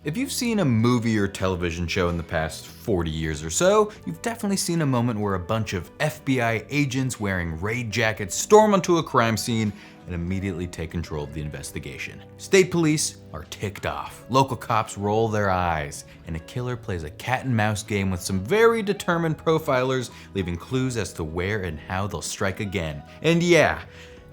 If you've seen a movie or television show in the past 40 years or so, you've definitely seen a moment where a bunch of FBI agents wearing raid jackets storm onto a crime scene and immediately take control of the investigation. State police are ticked off, local cops roll their eyes, and a killer plays a cat and mouse game with some very determined profilers, leaving clues as to where and how they'll strike again. And yeah,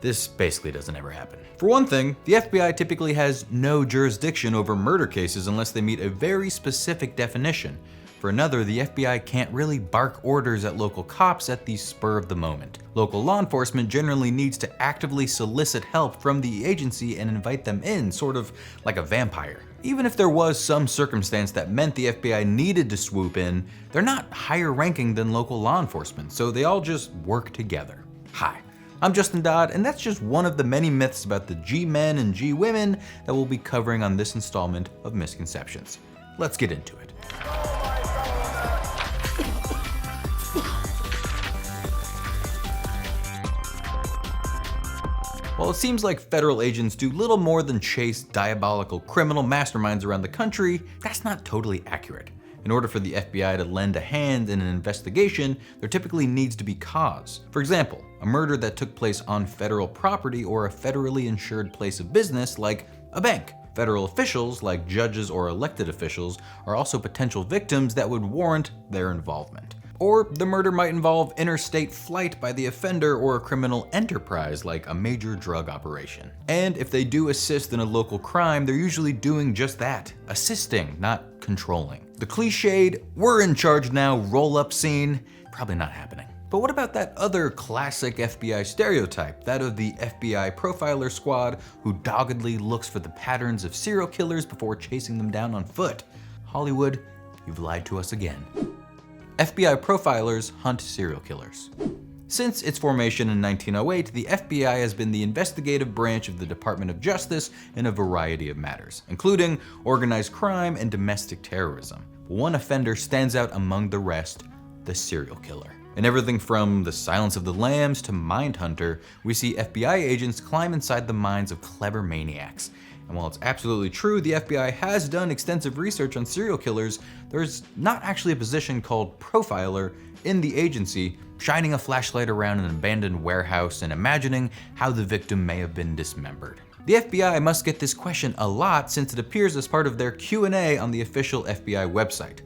this basically doesn't ever happen. For one thing, the FBI typically has no jurisdiction over murder cases unless they meet a very specific definition. For another, the FBI can't really bark orders at local cops at the spur of the moment. Local law enforcement generally needs to actively solicit help from the agency and invite them in, sort of like a vampire. Even if there was some circumstance that meant the FBI needed to swoop in, they're not higher ranking than local law enforcement, so they all just work together. Hi. I'm Justin Dodd, and that's just one of the many myths about the G-men and G-women that we'll be covering on this installment of Misconceptions. Let's get into it. While it seems like federal agents do little more than chase diabolical criminal masterminds around the country, that's not totally accurate. In order for the FBI to lend a hand in an investigation, there typically needs to be cause. For example, a murder that took place on federal property or a federally insured place of business like a bank. Federal officials, like judges or elected officials, are also potential victims that would warrant their involvement. Or the murder might involve interstate flight by the offender or a criminal enterprise like a major drug operation. And if they do assist in a local crime, they're usually doing just that, assisting, not controlling. The cliched, we're in charge now roll-up scene, probably not happening. But what about that other classic FBI stereotype, that of the FBI profiler squad who doggedly looks for the patterns of serial killers before chasing them down on foot? Hollywood, you've lied to us again. FBI profilers hunt serial killers. Since its formation in 1908, the FBI has been the investigative branch of the Department of Justice in a variety of matters, including organized crime and domestic terrorism. One offender stands out among the rest: the serial killer. In everything from The Silence of the Lambs to Mindhunter, we see FBI agents climb inside the minds of clever maniacs. And while it's absolutely true the FBI has done extensive research on serial killers, there's not actually a position called profiler in the agency, shining a flashlight around an abandoned warehouse and imagining how the victim may have been dismembered. The FBI must get this question a lot since it appears as part of their Q&A on the official FBI website.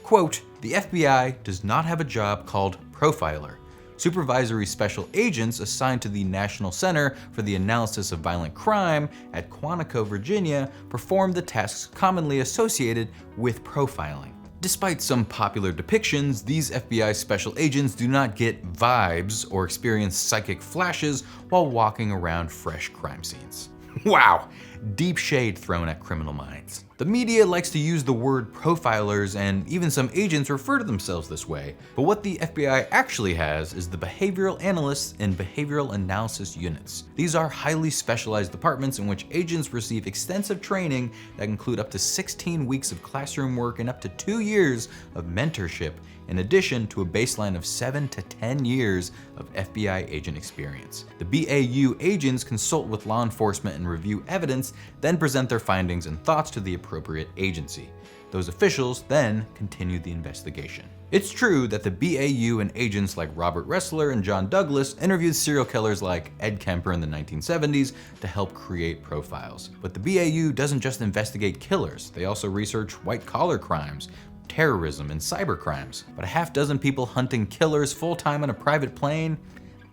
Quote, "The FBI does not have a job called profiler. Supervisory special agents assigned to the National Center for the Analysis of Violent Crime at Quantico, Virginia, perform the tasks commonly associated with profiling." Despite some popular depictions, these FBI special agents do not get vibes or experience psychic flashes while walking around fresh crime scenes. Wow, deep shade thrown at criminal minds. The media likes to use the word profilers, and even some agents refer to themselves this way, but what the FBI actually has is the behavioral analysts and behavioral analysis units. These are highly specialized departments in which agents receive extensive training that include up to 16 weeks of classroom work and up to 2 years of mentorship, in addition to a baseline of 7 to 10 years of FBI agent experience. The BAU agents consult with law enforcement and review evidence, then present their findings and thoughts to the appropriate agency. Those officials then continue the investigation. It's true that the BAU and agents like Robert Ressler and John Douglas interviewed serial killers like Ed Kemper in the 1970s to help create profiles. But the BAU doesn't just investigate killers, they also research white-collar crimes, terrorism, and cyber crimes. But a half dozen people hunting killers full-time on a private plane?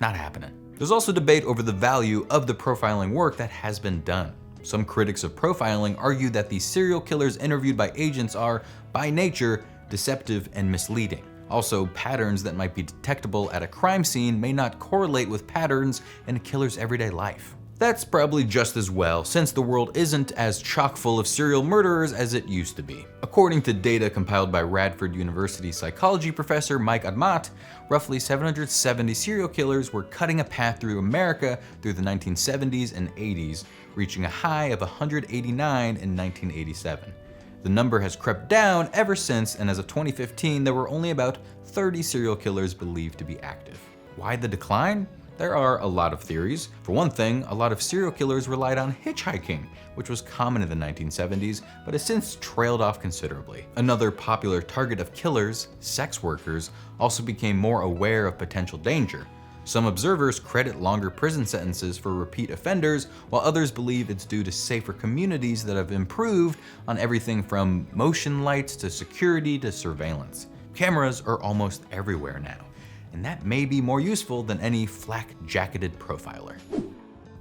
Not happening. There's also debate over the value of the profiling work that has been done. Some critics of profiling argue that the serial killers interviewed by agents are, by nature, deceptive and misleading. Also, patterns that might be detectable at a crime scene may not correlate with patterns in a killer's everyday life. That's probably just as well, since the world isn't as chock full of serial murderers as it used to be. According to data compiled by Radford University psychology professor Mike Admat, roughly 770 serial killers were cutting a path through America through the 1970s and 80s, reaching a high of 189 in 1987. The number has crept down ever since, and as of 2015, there were only about 30 serial killers believed to be active. Why the decline? There are a lot of theories. For one thing, a lot of serial killers relied on hitchhiking, which was common in the 1970s, but has since trailed off considerably. Another popular target of killers, sex workers, also became more aware of potential danger. Some observers credit longer prison sentences for repeat offenders, while others believe it's due to safer communities that have improved on everything from motion lights to security to surveillance. Cameras are almost everywhere now, and that may be more useful than any flak-jacketed profiler.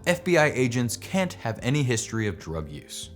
FBI agents can't have any history of drug use.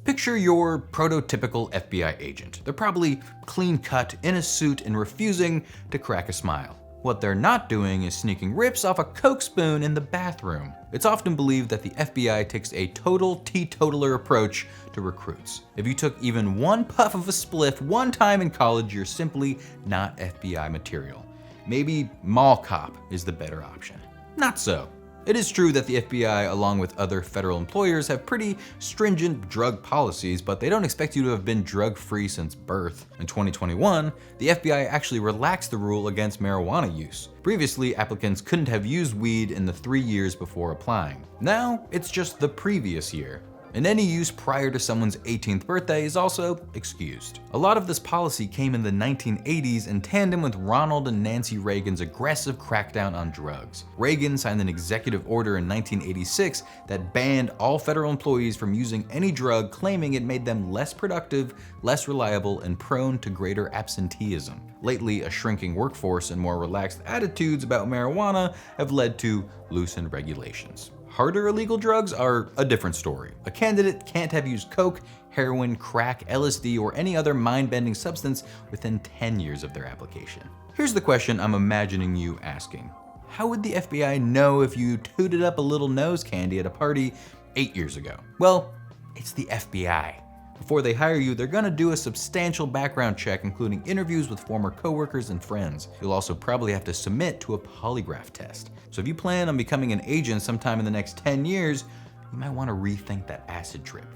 Picture your prototypical FBI agent. They're probably clean-cut, in a suit, and refusing to crack a smile. What they're not doing is sneaking rips off a Coke spoon in the bathroom. It's often believed that the FBI takes a total teetotaler approach to recruits. If you took even one puff of a spliff one time in college, you're simply not FBI material. Maybe mall cop is the better option. Not so. It is true that the FBI, along with other federal employers, have pretty stringent drug policies, but they don't expect you to have been drug-free since birth. In 2021, the FBI actually relaxed the rule against marijuana use. Previously, applicants couldn't have used weed in the 3 years before applying. Now, it's just the previous year. And any use prior to someone's 18th birthday is also excused. A lot of this policy came in the 1980s in tandem with Ronald and Nancy Reagan's aggressive crackdown on drugs. Reagan signed an executive order in 1986 that banned all federal employees from using any drug, claiming it made them less productive, less reliable, and prone to greater absenteeism. Lately, a shrinking workforce and more relaxed attitudes about marijuana have led to loosened regulations. Harder illegal drugs are a different story. A candidate can't have used coke, heroin, crack, LSD, or any other mind-bending substance within 10 years of their application. Here's the question I'm imagining you asking. How would the FBI know if you tooted up a little nose candy at a party 8 years ago? Well, it's the FBI. Before they hire you, they're gonna do a substantial background check, including interviews with former coworkers and friends. You'll also probably have to submit to a polygraph test. So if you plan on becoming an agent sometime in the next 10 years, you might wanna rethink that acid trip.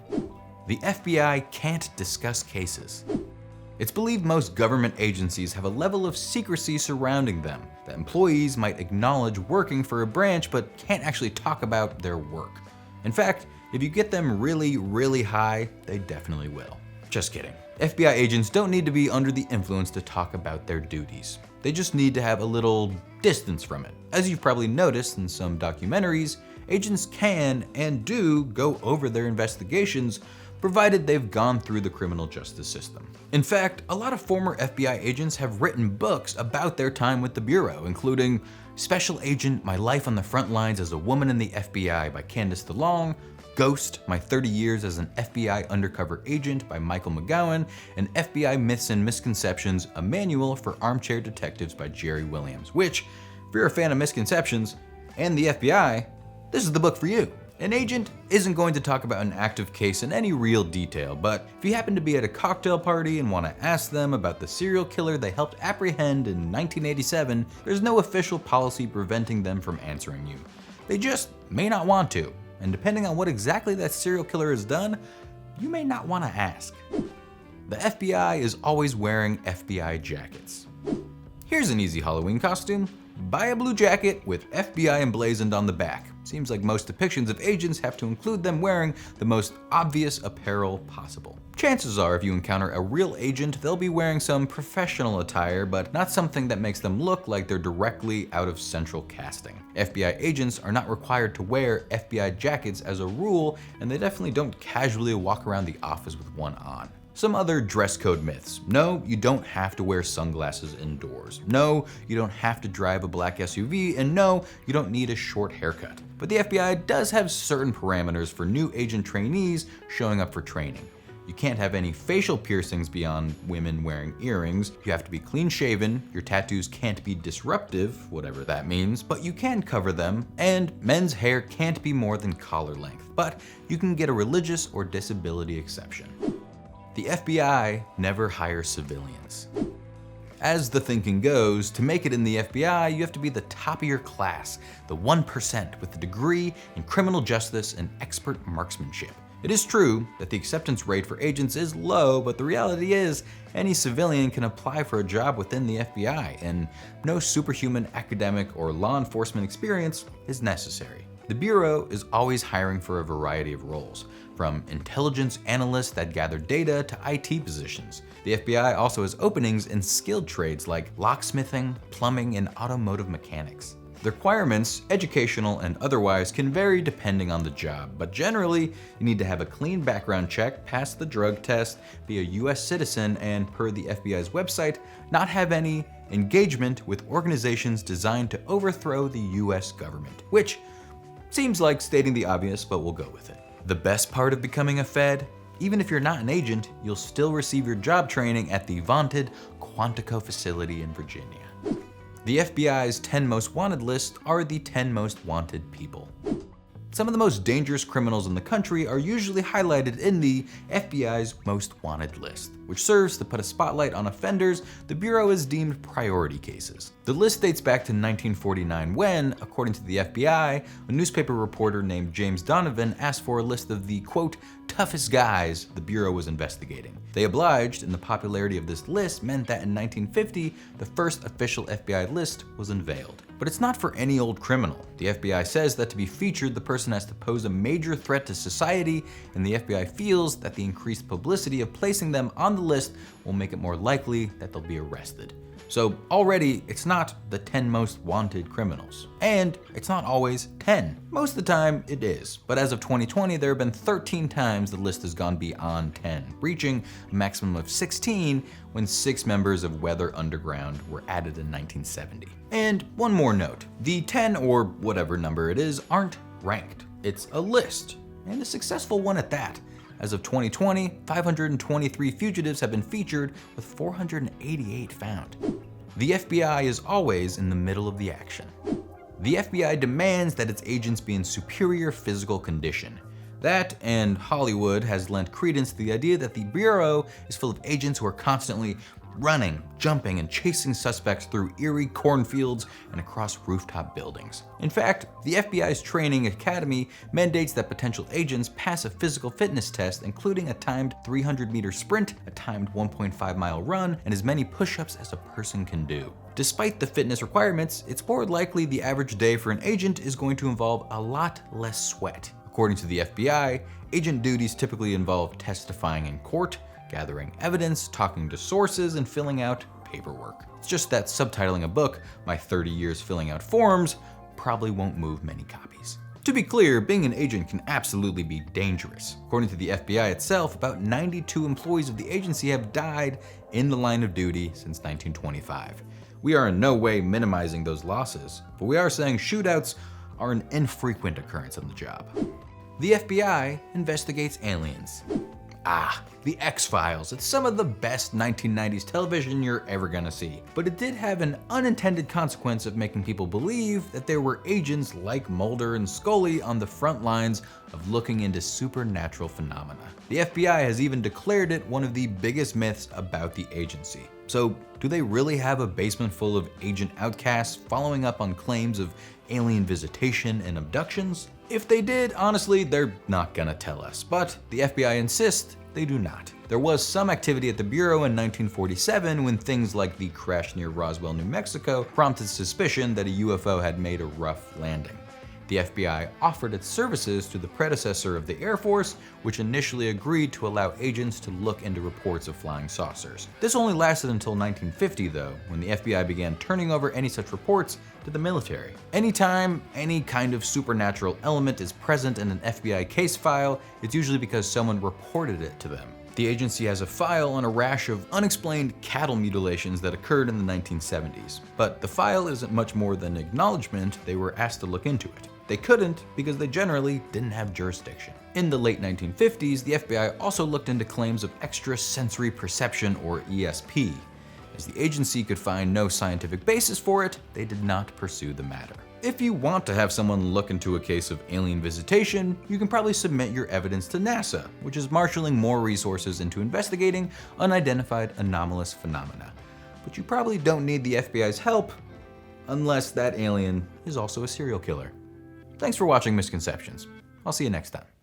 The FBI can't discuss cases. It's believed most government agencies have a level of secrecy surrounding them, that employees might acknowledge working for a branch but can't actually talk about their work. In fact, if you get them really, really high, they definitely will. Just kidding. FBI agents don't need to be under the influence to talk about their duties. They just need to have a little distance from it. As you've probably noticed in some documentaries, agents can and do go over their investigations, provided they've gone through the criminal justice system. In fact, a lot of former FBI agents have written books about their time with the Bureau, including Special Agent: My Life on the Front Lines as a Woman in the FBI by Candace DeLong, Ghost: My 30 Years as an FBI Undercover Agent by Michael McGowan, and FBI Myths and Misconceptions: A Manual for Armchair Detectives by Jerry Williams, which, if you're a fan of misconceptions and the FBI, this is the book for you. An agent isn't going to talk about an active case in any real detail, but if you happen to be at a cocktail party and want to ask them about the serial killer they helped apprehend in 1987, there's no official policy preventing them from answering you. They just may not want to, and depending on what exactly that serial killer has done, you may not want to ask. The FBI is always wearing FBI jackets. Here's an easy Halloween costume. Buy a blue jacket with FBI emblazoned on the back. Seems like most depictions of agents have to include them wearing the most obvious apparel possible. Chances are if you encounter a real agent, they'll be wearing some professional attire, but not something that makes them look like they're directly out of central casting. FBI agents are not required to wear FBI jackets as a rule, and they definitely don't casually walk around the office with one on. Some other dress code myths. No, you don't have to wear sunglasses indoors. No, you don't have to drive a black SUV, and no, you don't need a short haircut. But the FBI does have certain parameters for new agent trainees showing up for training. You can't have any facial piercings beyond women wearing earrings. You have to be clean shaven. Your tattoos can't be disruptive, whatever that means, but you can cover them. And men's hair can't be more than collar length, but you can get a religious or disability exception. The FBI never hires civilians. As the thinking goes, to make it in the FBI, you have to be the top of your class, the 1% with a degree in criminal justice and expert marksmanship. It is true that the acceptance rate for agents is low, but the reality is any civilian can apply for a job within the FBI, and no superhuman academic or law enforcement experience is necessary. The Bureau is always hiring for a variety of roles, from intelligence analysts that gather data to IT positions. The FBI also has openings in skilled trades like locksmithing, plumbing, and automotive mechanics. The requirements, educational and otherwise, can vary depending on the job, but generally, you need to have a clean background check, pass the drug test, be a US citizen, and per the FBI's website, not have any engagement with organizations designed to overthrow the US government, which seems like stating the obvious, but we'll go with it. The best part of becoming a Fed? Even if you're not an agent, you'll still receive your job training at the vaunted Quantico facility in Virginia. The FBI's 10 most wanted list are the 10 most wanted people. Some of the most dangerous criminals in the country are usually highlighted in the FBI's most wanted list, which serves to put a spotlight on offenders the Bureau has deemed priority cases. The list dates back to 1949 when, according to the FBI, a newspaper reporter named James Donovan asked for a list of the, quote, toughest guys the Bureau was investigating. They obliged, and the popularity of this list meant that in 1950, the first official FBI list was unveiled. But it's not for any old criminal. The FBI says that to be featured, the person has to pose a major threat to society, and the FBI feels that the increased publicity of placing them on the list will make it more likely that they'll be arrested. So already, it's not the 10 most wanted criminals. And it's not always 10. Most of the time, it is. But as of 2020, there have been 13 times the list has gone beyond 10, reaching a maximum of 16 when 6 members of Weather Underground were added in 1970. And one more note, the 10 or whatever number it is aren't ranked. It's a list, and a successful one at that. As of 2020, 523 fugitives have been featured, with 488 found. The FBI is always in the middle of the action. The FBI demands that its agents be in superior physical condition. That, and Hollywood, has lent credence to the idea that the Bureau is full of agents who are constantly running, jumping, and chasing suspects through eerie cornfields and across rooftop buildings. In fact, the FBI's training academy mandates that potential agents pass a physical fitness test, including a timed 300-meter sprint, a timed 1.5-mile run, and as many push-ups as a person can do. Despite the fitness requirements, it's more likely the average day for an agent is going to involve a lot less sweat. According to the FBI, agent duties typically involve testifying in court, gathering evidence, talking to sources, and filling out paperwork. It's just that subtitling a book, My 30 Years Filling Out Forms, probably won't move many copies. To be clear, being an agent can absolutely be dangerous. According to the FBI itself, about 92 employees of the agency have died in the line of duty since 1925. We are in no way minimizing those losses, but we are saying shootouts are an infrequent occurrence on the job. The FBI investigates aliens. The X-Files. It's some of the best 1990s television you're ever gonna see. But it did have an unintended consequence of making people believe that there were agents like Mulder and Scully on the front lines of looking into supernatural phenomena. The FBI has even declared it one of the biggest myths about the agency. So, do they really have a basement full of agent outcasts following up on claims of alien visitation and abductions? If they did, honestly, they're not gonna tell us, but the FBI insists they do not. There was some activity at the Bureau in 1947 when things like the crash near Roswell, New Mexico prompted suspicion that a UFO had made a rough landing. The FBI offered its services to the predecessor of the Air Force, which initially agreed to allow agents to look into reports of flying saucers. This only lasted until 1950 though, when the FBI began turning over any such reports to the military. Anytime any kind of supernatural element is present in an FBI case file, it's usually because someone reported it to them. The agency has a file on a rash of unexplained cattle mutilations that occurred in the 1970s. But the file isn't much more than acknowledgement they were asked to look into it. They couldn't because they generally didn't have jurisdiction. In the late 1950s, the FBI also looked into claims of extrasensory perception, or ESP. As the agency could find no scientific basis for it, they did not pursue the matter. If you want to have someone look into a case of alien visitation, you can probably submit your evidence to NASA, which is marshaling more resources into investigating unidentified anomalous phenomena. But you probably don't need the FBI's help unless that alien is also a serial killer. Thanks for watching Misconceptions. I'll see you next time.